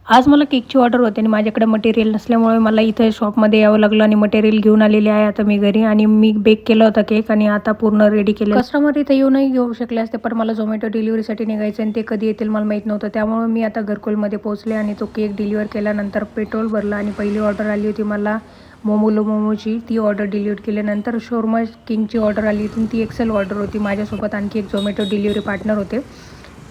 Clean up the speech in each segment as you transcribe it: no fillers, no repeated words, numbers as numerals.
आज मला केकची ऑर्डर होती आणि माझ्याकडे मटेरियल नसल्यामुळे मला इथं शॉपमध्ये यावं लागलं आणि मटेरियल घेऊन आलेले आहे आता मी घरी. आणि मी बेक केला होता केक आणि आता पूर्ण रेडी केलं. कस्टमर इथे येऊनही घेऊ शकले असते, पण मला झोमॅटो डिलिव्हरीसाठी निघायचं आणि ते कधी येतील मला माहीत नव्हतं. त्यामुळे मी आता घरकुलमध्ये पोहोचले आणि तो केक डिलिव्हर केल्यानंतर पेट्रोल भरलं आणि पहिली ऑर्डर आली होती मला मोमोची. ती ऑर्डर डिलिव्हर केल्यानंतर शोरमा किंगची ऑर्डर आली होती. ती एक्सेल ऑर्डर होती. माझ्यासोबत आणखी एक झोमॅटो डिलिव्हरी पार्टनर होते,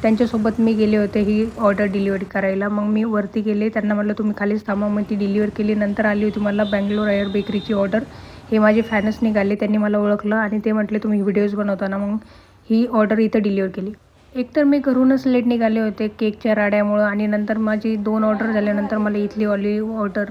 त्यांच्यासोबत मी गेले होते ही ऑर्डर डिलिव्हरी करायला. मग मी वरती गेले, त्यांना म्हटलं तुम्ही खालीच थांबा. मग ती डिलिव्हर केली. नंतर आली होती मला बँगलोर एअर बेकरीची ऑर्डर. हे माझे फॅनच निघाले, त्यांनी मला ओळखलं आणि ते म्हटले तुम्ही व्हिडिओज बनवताना. मग ही ऑर्डर इथं डिलिव्हर केली. एकतर मी घरूनच लेट निघाले होते केकच्या राड्यामुळं आणि नंतर माझी 2 ऑर्डर झाल्यानंतर मला इथली ऑर्डर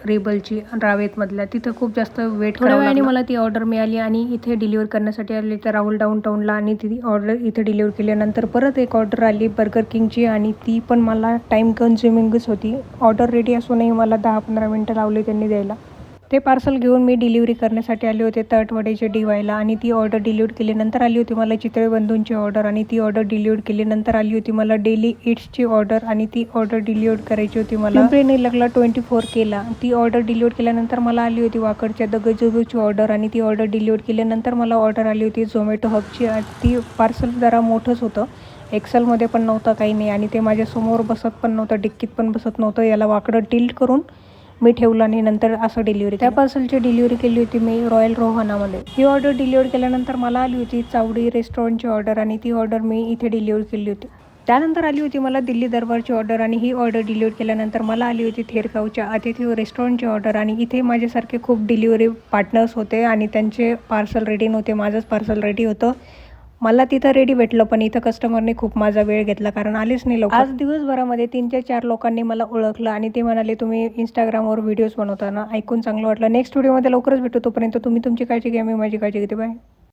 रेबलची रावेतमधल्या तिथं खूप जास्त वेट करावं लागलं आणि मला ती ऑर्डर मिळाली आणि इथे डिलिव्हर करण्यासाठी आली तर राहुल डाऊनटाऊनला आणि ती ऑर्डर इथे डिलिव्हर केल्यानंतर परत एक ऑर्डर आली बर्गर किंगची आणि ती पण मला टाईम कन्झ्युमिंगच होती. ऑर्डर रेडी असूनही मला 10-15 मिनटं लावले त्यांनी द्यायला. ते पार्सल घेऊन मी डिलिव्हरी करण्यासाठी आले होते तटवडेचे DYला आणि ती ऑर्डर डिलिव्हर केल्यानंतर आली होती मला चितळे बंधूंची ऑर्डर आणि ती ऑर्डर डिलिव्हर केल्यानंतर आली होती मला डेली ईट्सची ऑर्डर आणि ती ऑर्डर डिलिव्हर करायची होती मला पिंपरी 24 केला. ती ऑर्डर डिलिव्हर केल्यानंतर मला आली होती वाकडच्या दगडूची ऑर्डर आणि ती ऑर्डर डिलिव्हर केल्यानंतर मला ऑर्डर आली होती झोमॅटो हबची. ती पार्सल जरा मोठंच होतं, एक्सेलमध्ये पण नव्हतं काही नाही आणि ते माझ्यासमोर बसत पण नव्हतं, डिक्कीत पण बसत नव्हतं. याला वाकडं टिल्ट करून मी ठेवलं आणि नंतर असं डिलिव्हरी. त्या पार्सलची डिलिव्हरी केली होती मी रॉयल रोहनामध्ये. ही ऑर्डर डिलिव्हर केल्यानंतर मला आली होती चावडी रेस्टॉरंटची ऑर्डर आणि ती ऑर्डर मी इथे डिलिव्हर केली होती. त्यानंतर आली होती मला दिल्ली दरबारची ऑर्डर आणि ही ऑर्डर डिलिव्हर केल्यानंतर मला आली होती थेरगावच्या अतिथी रेस्टॉरंटची ऑर्डर आणि इथे माझ्यासारखे खूप डिलिव्हरी पार्टनर्स होते आणि त्यांचे पार्सल रेडी नव्हते, माझंच पार्सल रेडी होतं. मला तिथं रेडी भेटलं, पण इथं कस्टमरने खूप माझा वेळ घेतला कारण आलेच नाही लवकर. आज दिवसभरामध्ये 3 ते 4 लोकांनी मला ओळखलं आणि ते म्हणाले तुम्ही इंस्टाग्रामवर व्हिडिओज बनवता ना. ऐकून चांगलं वाटलं. नेक्स्ट व्हिडिओमध्ये लवकरच भेटू. तोपर्यंत तुम्ही तुमची काळजी घ्या, मी माझी काळजी घेते. बाय.